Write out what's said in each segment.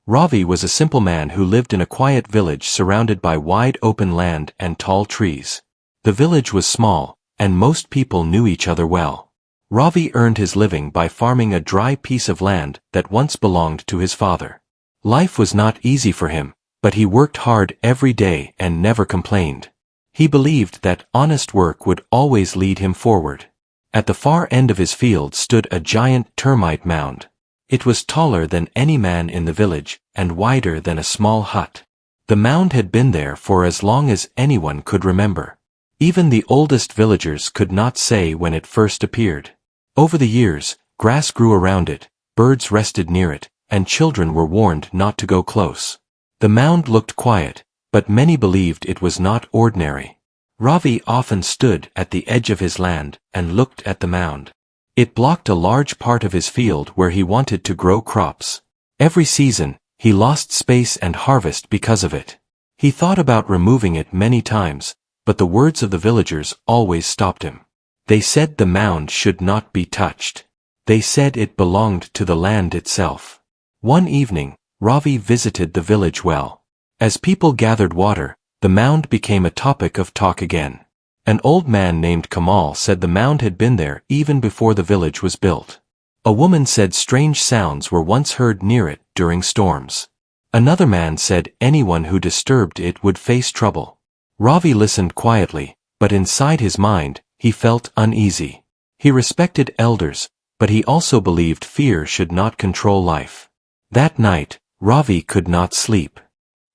Ravi was a simple man who lived in a quiet village surrounded by wide open land and tall trees. The village was small, and most people knew each other well. Ravi earned his living by farming a dry piece of land that once belonged to his father. Life was not easy for him, but he worked hard every day and never complained. He believed that honest work would always lead him forward. At the far end of his field stood a giant termite mound. It was taller than any man in the village, and wider than a small hut. The mound had been there for as long as anyone could remember. Even the oldest villagers could not say when it first appeared. Over the years, grass grew around it, birds rested near it, and children were warned not to go close. The mound looked quiet, but many believed it was not ordinary. Ravi often stood at the edge of his land and looked at the mound. It blocked a large part of his field where he wanted to grow crops. Every season, he lost space and harvest because of it. He thought about removing it many times, but the words of the villagers always stopped him. They said the mound should not be touched. They said it belonged to the land itself. One evening, Ravi visited the village well. As people gathered water, the mound became a topic of talk again. An old man named Kamal said the mound had been there even before the village was built. A woman said strange sounds were once heard near it during storms. Another man said anyone who disturbed it would face trouble. Ravi listened quietly, but inside his mind, he felt uneasy. He respected elders, but he also believed fear should not control life. That night, Ravi could not sleep.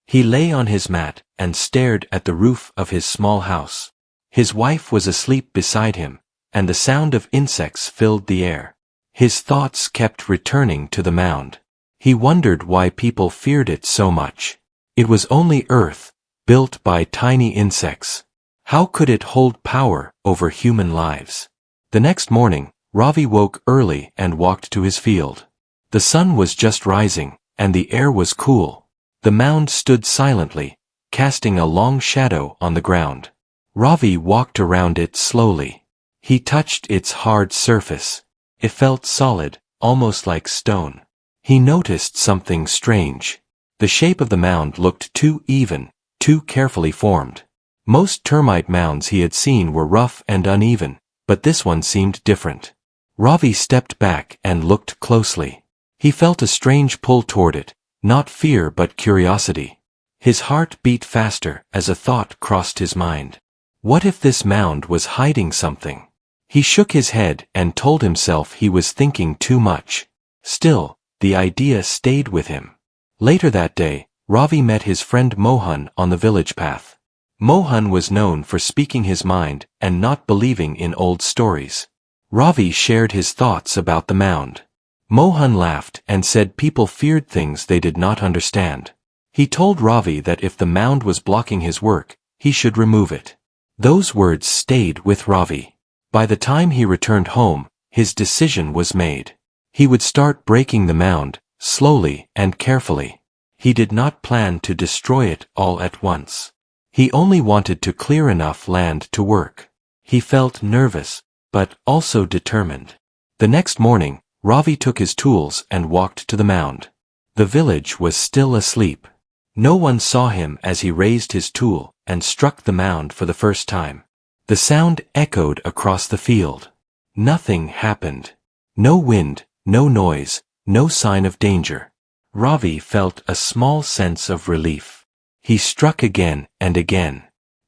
He lay on his mat and stared at the roof of his small house. His wife was asleep beside him, and the sound of insects filled the air. His thoughts kept returning to the mound. He wondered why people feared it so much. It was only earth, built by tiny insects. How could it hold power over human lives? The next morning, Ravi woke early and walked to his field. The sun was just rising, and the air was cool. The mound stood silently, casting a long shadow on the ground. Ravi walked around it slowly. He touched its hard surface. It felt solid, almost like stone. He noticed something strange. The shape of the mound looked too even, too carefully formed. Most termite mounds he had seen were rough and uneven, but this one seemed different. Ravi stepped back and looked closely. He felt a strange pull toward it, not fear but curiosity. His heart beat faster as a thought crossed his mind. What if this mound was hiding something? He shook his head and told himself he was thinking too much. Still, the idea stayed with him. Later that day, Ravi met his friend Mohan on the village path. Mohan was known for speaking his mind and not believing in old stories. Ravi shared his thoughts about the mound. Mohan laughed and said people feared things they did not understand. He told Ravi that if the mound was blocking his work, he should remove it. Those words stayed with Ravi. By the time he returned home, his decision was made. He would start breaking the mound, slowly and carefully. He did not plan to destroy it all at once. He only wanted to clear enough land to work. He felt nervous, but also determined. The next morning, Ravi took his tools and walked to the mound. The village was still asleep. No one saw him as he raised his tool and struck the mound for the first time. The sound echoed across the field. Nothing happened. No wind, no noise, no sign of danger. Ravi felt a small sense of relief. He struck again and again.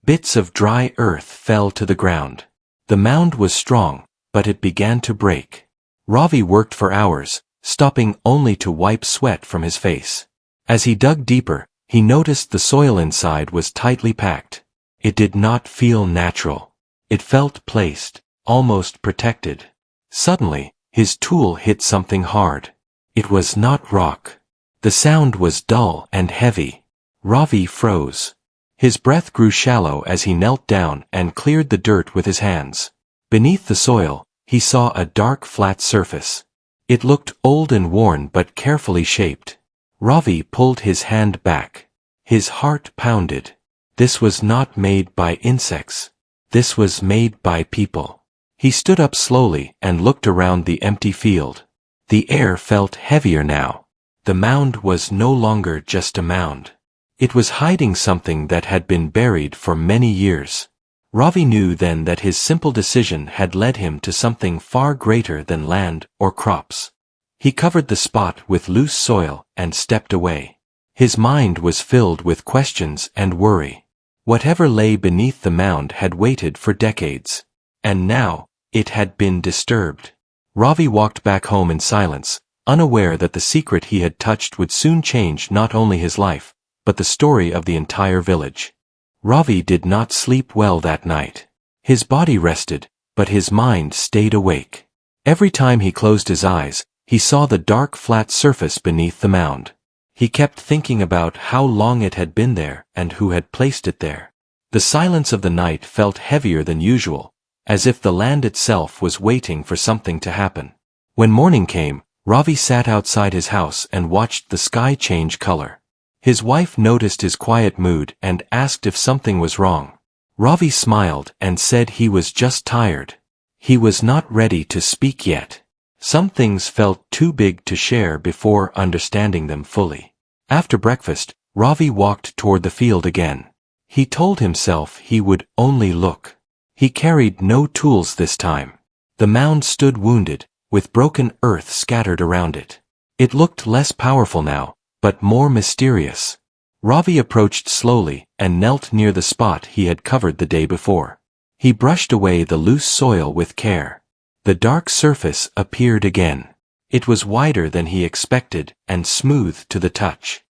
Bits of dry earth fell to the ground. The mound was strong, but it began to break. Ravi worked for hours, stopping only to wipe sweat from his face. As he dug deeper, he noticed the soil inside was tightly packed. It did not feel natural. It felt placed, almost protected. Suddenly, his tool hit something hard. It was not rock. The sound was dull and heavy. Ravi froze. His breath grew shallow as he knelt down and cleared the dirt with his hands. Beneath the soil, he saw a dark flat surface. It looked old and worn but carefully shaped. Ravi pulled his hand back. His heart pounded. This was not made by insects. This was made by people. He stood up slowly and looked around the empty field. The air felt heavier now. The mound was no longer just a mound. It was hiding something that had been buried for many years. Ravi knew then that his simple decision had led him to something far greater than land or crops. He covered the spot with loose soil and stepped away. His mind was filled with questions and worry. Whatever lay beneath the mound had waited for decades. And now, it had been disturbed. Ravi walked back home in silence, unaware that the secret he had touched would soon change not only his life, but the story of the entire village. Ravi did not sleep well that night. His body rested, but his mind stayed awake. Every time he closed his eyes, he saw the dark flat surface beneath the mound. He kept thinking about how long it had been there and who had placed it there. The silence of the night felt heavier than usual, as if the land itself was waiting for something to happen. When morning came, Ravi sat outside his house and watched the sky change color. His wife noticed his quiet mood and asked if something was wrong. Ravi smiled and said he was just tired. He was not ready to speak yet. Some things felt too big to share before understanding them fully. After breakfast, Ravi walked toward the field again. He told himself he would only look. He carried no tools this time. The mound stood wounded, with broken earth scattered around it. It looked less powerful now, but more mysterious. Ravi approached slowly and knelt near the spot he had covered the day before. He brushed away the loose soil with care. The dark surface appeared again. It was wider than he expected and smooth to the touch.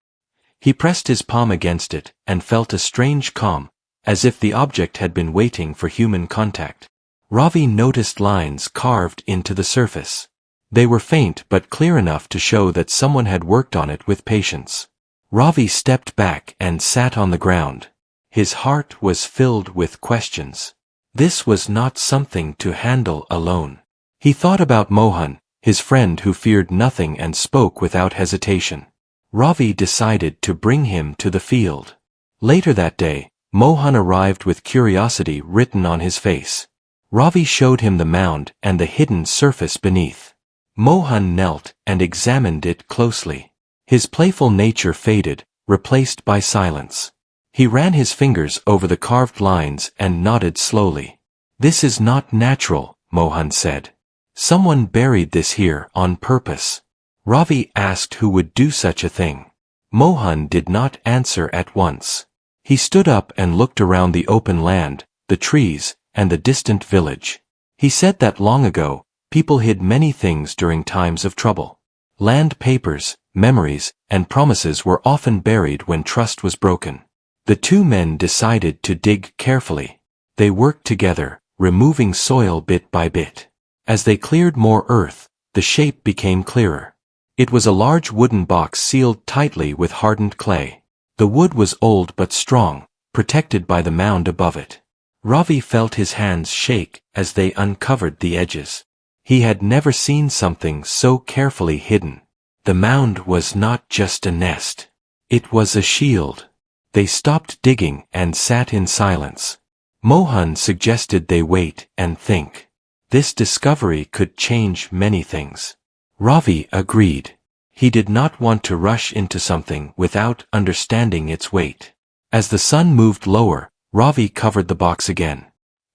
He pressed his palm against it and felt a strange calm, as if the object had been waiting for human contact. Ravi noticed lines carved into the surface. They were faint but clear enough to show that someone had worked on it with patience. Ravi stepped back and sat on the ground. His heart was filled with questions. This was not something to handle alone. He thought about Mohan, his friend who feared nothing and spoke without hesitation. Ravi decided to bring him to the field. Later that day, Mohan arrived with curiosity written on his face. Ravi showed him the mound and the hidden surface beneath. Mohan knelt and examined it closely. His playful nature faded, replaced by silence. He ran his fingers over the carved lines and nodded slowly. "This is not natural," Mohan said. "Someone buried this here on purpose." Ravi asked who would do such a thing. Mohan did not answer at once. He stood up and looked around the open land, the trees, and the distant village. He said that long ago, people hid many things during times of trouble. Land papers, memories, and promises were often buried when trust was broken. The two men decided to dig carefully. They worked together, removing soil bit by bit. As they cleared more earth, the shape became clearer. It was a large wooden box sealed tightly with hardened clay. The wood was old but strong, protected by the mound above it. Ravi felt his hands shake as they uncovered the edges. He had never seen something so carefully hidden. The mound was not just a nest. It was a shield. They stopped digging and sat in silence. Mohan suggested they wait and think. This discovery could change many things. Ravi agreed. He did not want to rush into something without understanding its weight. As the sun moved lower, Ravi covered the box again.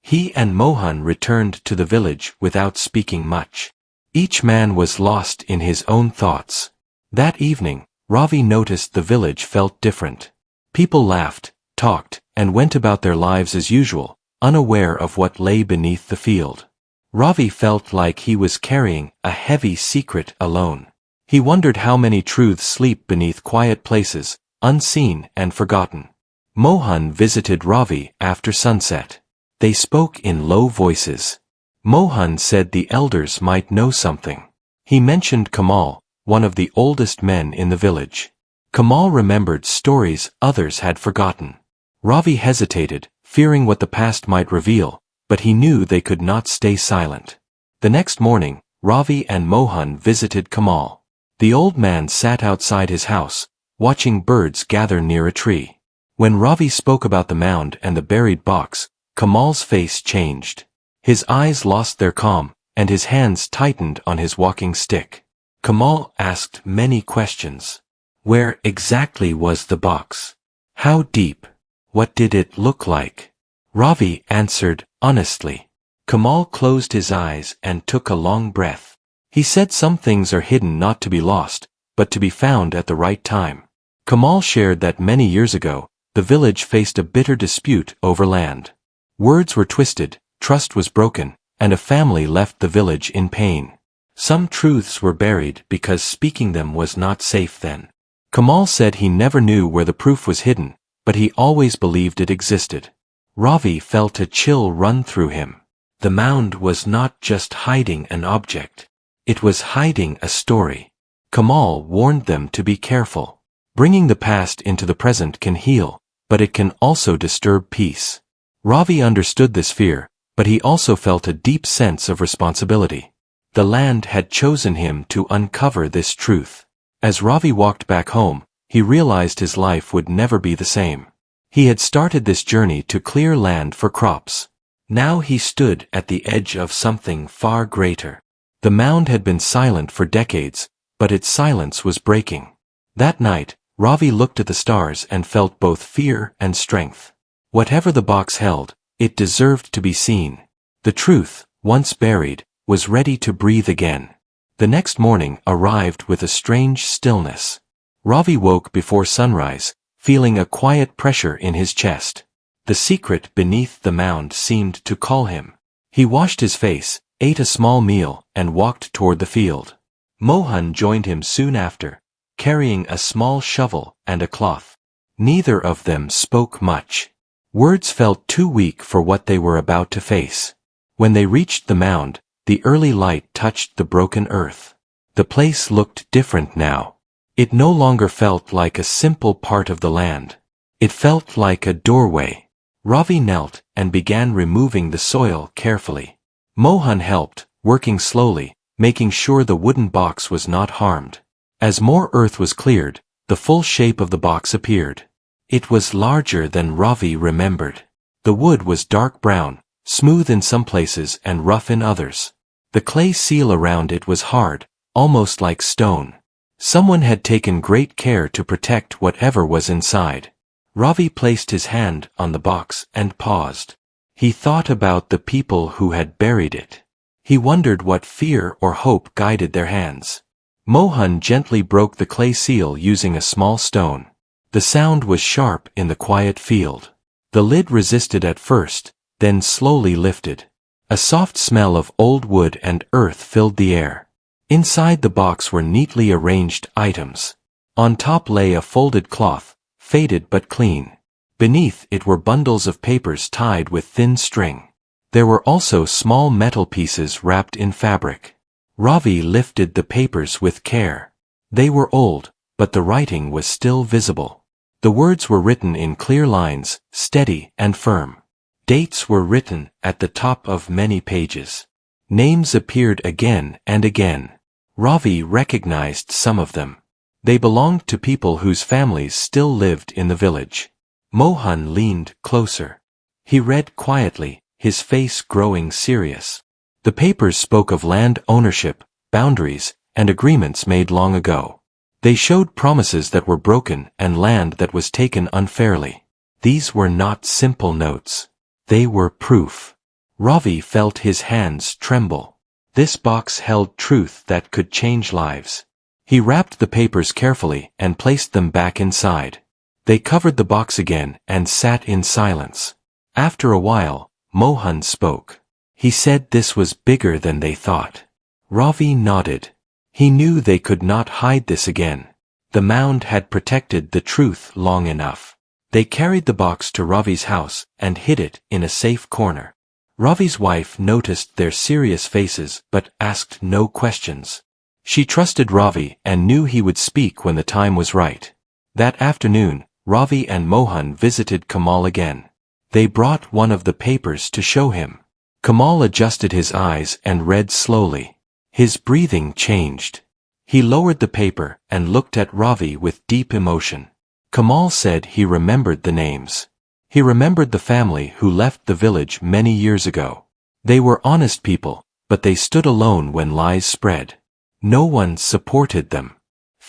He and Mohan returned to the village without speaking much. Each man was lost in his own thoughts. That evening, Ravi noticed the village felt different. People laughed, talked, and went about their lives as usual, unaware of what lay beneath the field. Ravi felt like he was carrying a heavy secret alone. He wondered how many truths sleep beneath quiet places, unseen and forgotten. Mohan visited Ravi after sunset. They spoke in low voices. Mohan said the elders might know something. He mentioned Kamal, one of the oldest men in the village. Kamal remembered stories others had forgotten. Ravi hesitated, fearing what the past might reveal, but he knew they could not stay silent. The next morning, Ravi and Mohan visited Kamal. The old man sat outside his house, watching birds gather near a tree. When Ravi spoke about the mound and the buried box, Kamal's face changed. His eyes lost their calm, and his hands tightened on his walking stick. Kamal asked many questions. Where exactly was the box? How deep? What did it look like? Ravi answered honestly. Kamal closed his eyes and took a long breath. He said some things are hidden not to be lost, but to be found at the right time. Kamal shared that many years ago, the village faced a bitter dispute over land. Words were twisted, trust was broken, and a family left the village in pain. Some truths were buried because speaking them was not safe then. Kamal said he never knew where the proof was hidden, but he always believed it existed. Ravi felt a chill run through him. The mound was not just hiding an object. It was hiding a story. Kamal warned them to be careful. Bringing the past into the present can heal, but it can also disturb peace. Ravi understood this fear, but he also felt a deep sense of responsibility. The land had chosen him to uncover this truth. As Ravi walked back home, he realized his life would never be the same. He had started this journey to clear land for crops. Now he stood at the edge of something far greater. The mound had been silent for decades, but its silence was breaking. That night, Ravi looked at the stars and felt both fear and strength. Whatever the box held, it deserved to be seen. The truth, once buried, was ready to breathe again. The next morning arrived with a strange stillness. Ravi woke before sunrise, feeling a quiet pressure in his chest. The secret beneath the mound seemed to call him. He washed his face, ate a small meal, and walked toward the field. Mohan joined him soon after, carrying a small shovel and a cloth. Neither of them spoke much. Words felt too weak for what they were about to face. When they reached the mound, the early light touched the broken earth. The place looked different now. It no longer felt like a simple part of the land. It felt like a doorway. Ravi knelt and began removing the soil carefully. Mohan helped, working slowly, making sure the wooden box was not harmed. As more earth was cleared, the full shape of the box appeared. It was larger than Ravi remembered. The wood was dark brown, smooth in some places and rough in others. The clay seal around it was hard, almost like stone. Someone had taken great care to protect whatever was inside. Ravi placed his hand on the box and paused. He thought about the people who had buried it. He wondered what fear or hope guided their hands. Mohan gently broke the clay seal using a small stone. The sound was sharp in the quiet field. The lid resisted at first, then slowly lifted. A soft smell of old wood and earth filled the air. Inside the box were neatly arranged items. On top lay a folded cloth, faded but clean. Beneath it were bundles of papers tied with thin string. There were also small metal pieces wrapped in fabric. Ravi lifted the papers with care. They were old, but the writing was still visible. The words were written in clear lines, steady and firm. Dates were written at the top of many pages. Names appeared again and again. Ravi recognized some of them. They belonged to people whose families still lived in the village. Mohan leaned closer. He read quietly, his face growing serious. The papers spoke of land ownership, boundaries, and agreements made long ago. They showed promises that were broken and land that was taken unfairly. These were not simple notes. They were proof. Ravi felt his hands tremble. This box held truth that could change lives. He wrapped the papers carefully and placed them back inside. They covered the box again and sat in silence. After a while, Mohan spoke. He said this was bigger than they thought. Ravi nodded. He knew they could not hide this again. The mound had protected the truth long enough. They carried the box to Ravi's house and hid it in a safe corner. Ravi's wife noticed their serious faces but asked no questions. She trusted Ravi and knew he would speak when the time was right. That afternoon, Ravi and Mohan visited Kamal again. They brought one of the papers to show him. Kamal adjusted his eyes and read slowly. His breathing changed. He lowered the paper and looked at Ravi with deep emotion. Kamal said he remembered the names. He remembered the family who left the village many years ago. They were honest people, but they stood alone when lies spread. No one supported them.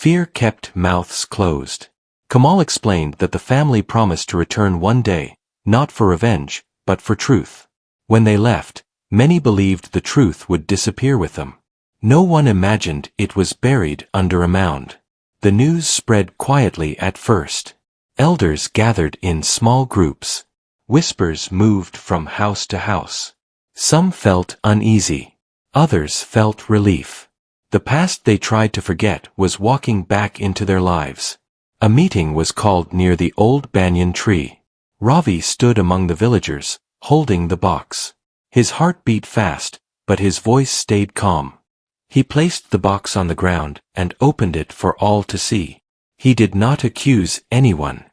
Fear kept mouths closed. Kamal explained that the family promised to return one day, not for revenge, but for truth. When they left, many believed the truth would disappear with them. No one imagined it was buried under a mound. The news spread quietly at first. Elders gathered in small groups. Whispers moved from house to house. Some felt uneasy. Others felt relief. The past they tried to forget was walking back into their lives. A meeting was called near the old banyan tree. Ravi stood among the villagers, holding the box. His heart beat fast, but his voice stayed calm. He placed the box on the ground and opened it for all to see. He did not accuse anyone.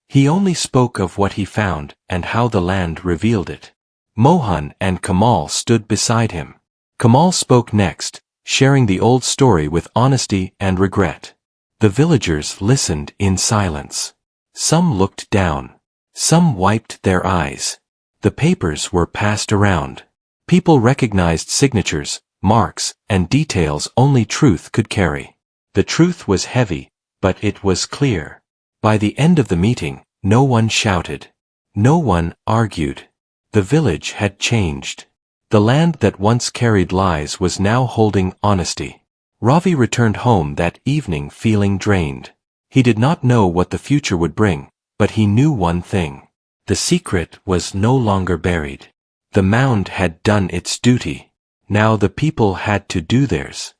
He only spoke of what he found and how the land revealed it. Mohan and Kamal stood beside him. Kamal spoke next, sharing the old story with honesty and regret. The villagers listened in silence. Some looked down. Some wiped their eyes. The papers were passed around. People recognized signatures, marks, and details only truth could carry. The truth was heavy, but it was clear. By the end of the meeting, no one shouted. No one argued. The village had changed. The land that once carried lies was now holding honesty. Ravi returned home that evening feeling drained. He did not know what the future would bring, but he knew one thing. The secret was no longer buried. The mound had done its duty. Now the people had to do theirs.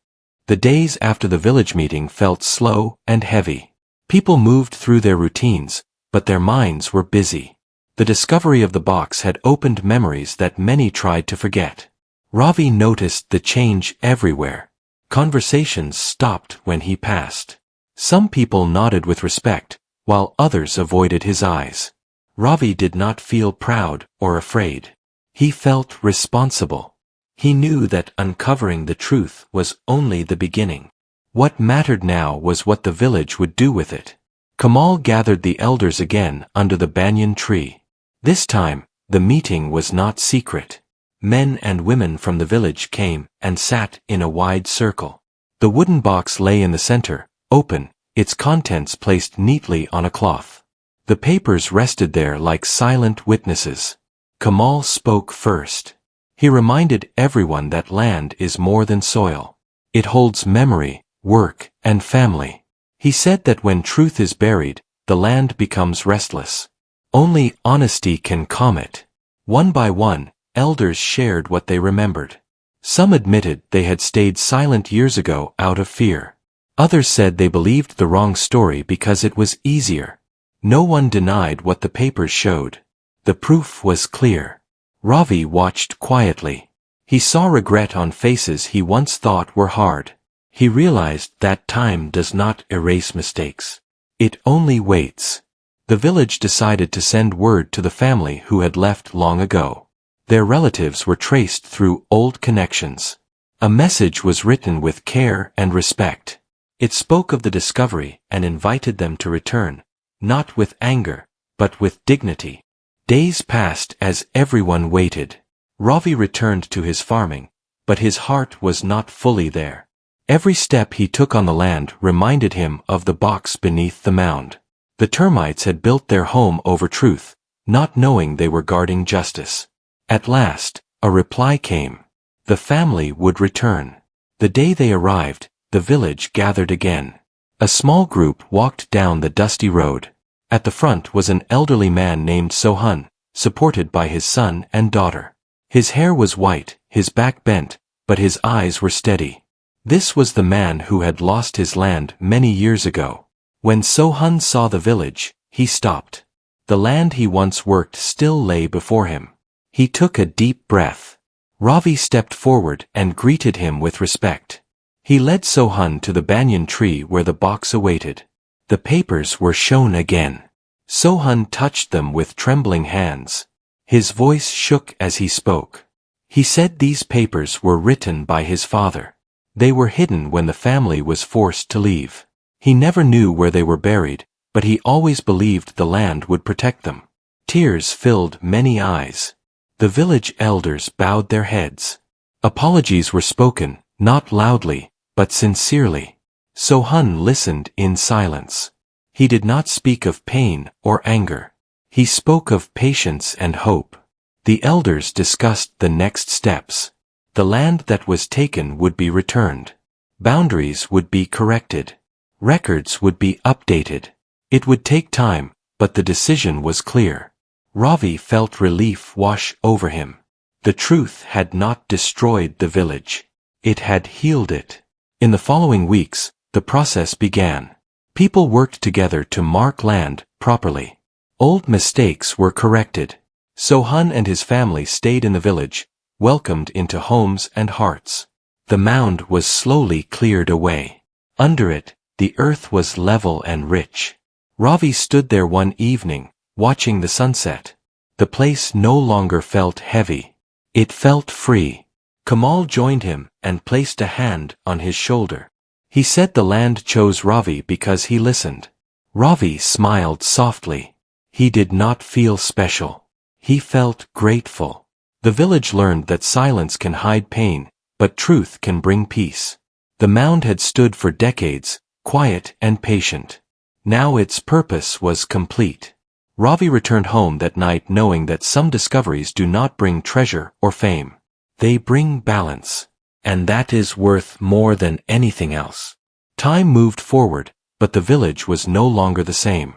The days after the village meeting felt slow and heavy. People moved through their routines, but their minds were busy. The discovery of the box had opened memories that many tried to forget. Ravi noticed the change everywhere. Conversations stopped when he passed. Some people nodded with respect, while others avoided his eyes. Ravi did not feel proud or afraid. He felt responsible. He knew that uncovering the truth was only the beginning. What mattered now was what the village would do with it. Kamal gathered the elders again under the banyan tree. This time, the meeting was not secret. Men and women from the village came and sat in a wide circle. The wooden box lay in the center, open, its contents placed neatly on a cloth. The papers rested there like silent witnesses. Kamal spoke first. He reminded everyone that land is more than soil. It holds memory, work, and family. He said that when truth is buried, the land becomes restless. Only honesty can calm it. One by one, elders shared what they remembered. Some admitted they had stayed silent years ago out of fear. Others said they believed the wrong story because it was easier. No one denied what the papers showed. The proof was clear. Ravi watched quietly. He saw regret on faces he once thought were hard. He realized that time does not erase mistakes. It only waits. The village decided to send word to the family who had left long ago. Their relatives were traced through old connections. A message was written with care and respect. It spoke of the discovery and invited them to return, not with anger, but with dignity. Days passed as everyone waited. Ravi returned to his farming, but his heart was not fully there. Every step he took on the land reminded him of the box beneath the mound. The termites had built their home over truth, not knowing they were guarding justice. At last, a reply came. The family would return. The day they arrived, the village gathered again. A small group walked down the dusty road. At the front was an elderly man named Sohan, supported by his son and daughter. His hair was white, his back bent, but his eyes were steady. This was the man who had lost his land many years ago. When Sohan saw the village, he stopped. The land he once worked still lay before him. He took a deep breath. Ravi stepped forward and greeted him with respect. He led Sohan to the banyan tree where the box awaited. The papers were shown again. Sohan touched them with trembling hands. His voice shook as he spoke. He said these papers were written by his father. They were hidden when the family was forced to leave. He never knew where they were buried, but he always believed the land would protect them. Tears filled many eyes. The village elders bowed their heads. Apologies were spoken, not loudly, but sincerely. Sohun listened in silence. He did not speak of pain or anger. He spoke of patience and hope. The elders discussed the next steps. The land that was taken would be returned. Boundaries would be corrected. Records would be updated. It would take time, but the decision was clear. Ravi felt relief wash over him. The truth had not destroyed the village. It had healed it. In the following weeks, the process began. People worked together to mark land properly. Old mistakes were corrected. Sohun and his family stayed in the village, welcomed into homes and hearts. The mound was slowly cleared away. Under it, the earth was level and rich. Ravi stood there one evening, watching the sunset. The place no longer felt heavy. It felt free. Kamal joined him and placed a hand on his shoulder. He said the land chose Ravi because he listened. Ravi smiled softly. He did not feel special. He felt grateful. The village learned that silence can hide pain, but truth can bring peace. The mound had stood for decades, quiet and patient. Now its purpose was complete. Ravi returned home that night knowing that some discoveries do not bring treasure or fame. They bring balance. And that is worth more than anything else. Time moved forward, but the village was no longer the same.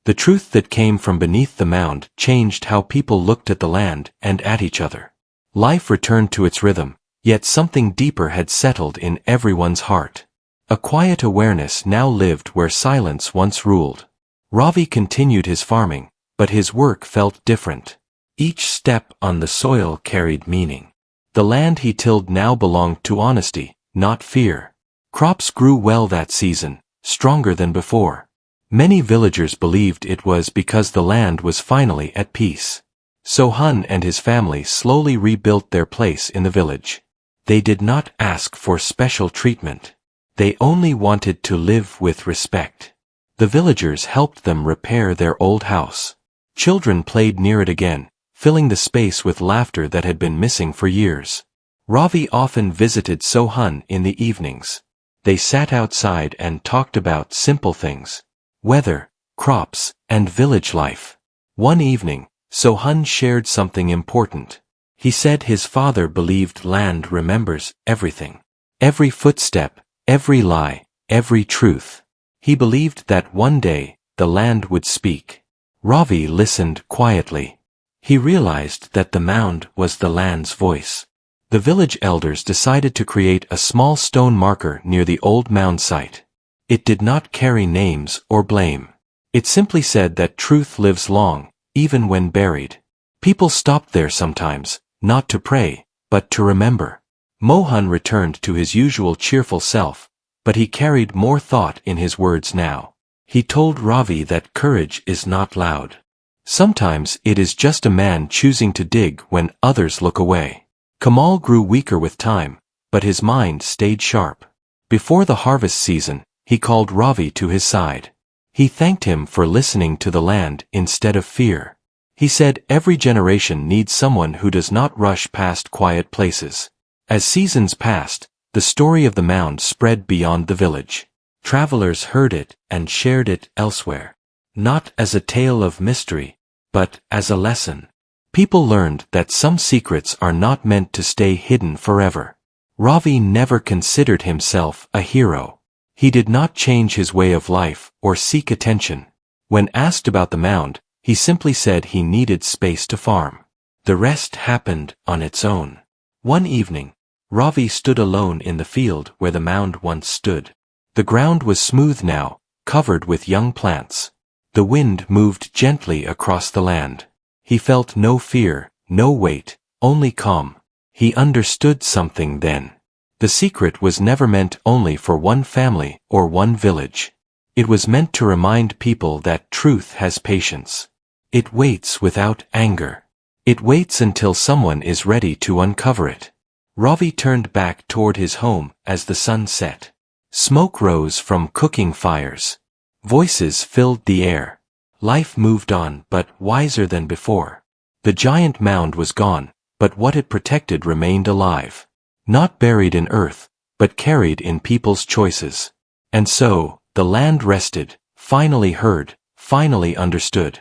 The truth that came from beneath the mound changed how people looked at the land and at each other. Life returned to its rhythm, yet something deeper had settled in everyone's heart. A quiet awareness now lived where silence once ruled. Ravi continued his farming, but his work felt different. Each step on the soil carried meaning. The land he tilled now belonged to honesty, not fear. Crops grew well that season, stronger than before. Many villagers believed it was because the land was finally at peace. Sohun and his family slowly rebuilt their place in the village. They did not ask for special treatment. They only wanted to live with respect. The villagers helped them repair their old house. Children played near it again, filling the space with laughter that had been missing for years. Ravi often visited Sohun in the evenings. They sat outside and talked about simple things. Weather, crops, and village life. One evening, Sohun shared something important. He said his father believed land remembers everything. Every footstep, every lie, every truth. He believed that one day, the land would speak. Ravi listened quietly. He realized that the mound was the land's voice. The village elders decided to create a small stone marker near the old mound site. It did not carry names or blame. It simply said that truth lives long, even when buried. People stopped there sometimes, not to pray, but to remember. Mohan returned to his usual cheerful self, but he carried more thought in his words now. He told Ravi that courage is not loud. Sometimes it is just a man choosing to dig when others look away. Kamal grew weaker with time, but his mind stayed sharp. Before the harvest season, he called Ravi to his side. He thanked him for listening to the land instead of fear. He said every generation needs someone who does not rush past quiet places. As seasons passed, the story of the mound spread beyond the village. Travelers heard it and shared it elsewhere. Not as a tale of mystery, but as a lesson. People learned that some secrets are not meant to stay hidden forever. Ravi never considered himself a hero. He did not change his way of life or seek attention. When asked about the mound, he simply said he needed space to farm. The rest happened on its own. One evening, Ravi stood alone in the field where the mound once stood. The ground was smooth now, covered with young plants. The wind moved gently across the land. He felt no fear, no weight, only calm. He understood something then. The secret was never meant only for one family or one village. It was meant to remind people that truth has patience. It waits without anger. It waits until someone is ready to uncover it. Ravi turned back toward his home as the sun set. Smoke rose from cooking fires. Voices filled the air. Life moved on, but wiser than before. The giant mound was gone, but what it protected remained alive. Not buried in earth, but carried in people's choices. And so, the land rested, finally heard, finally understood.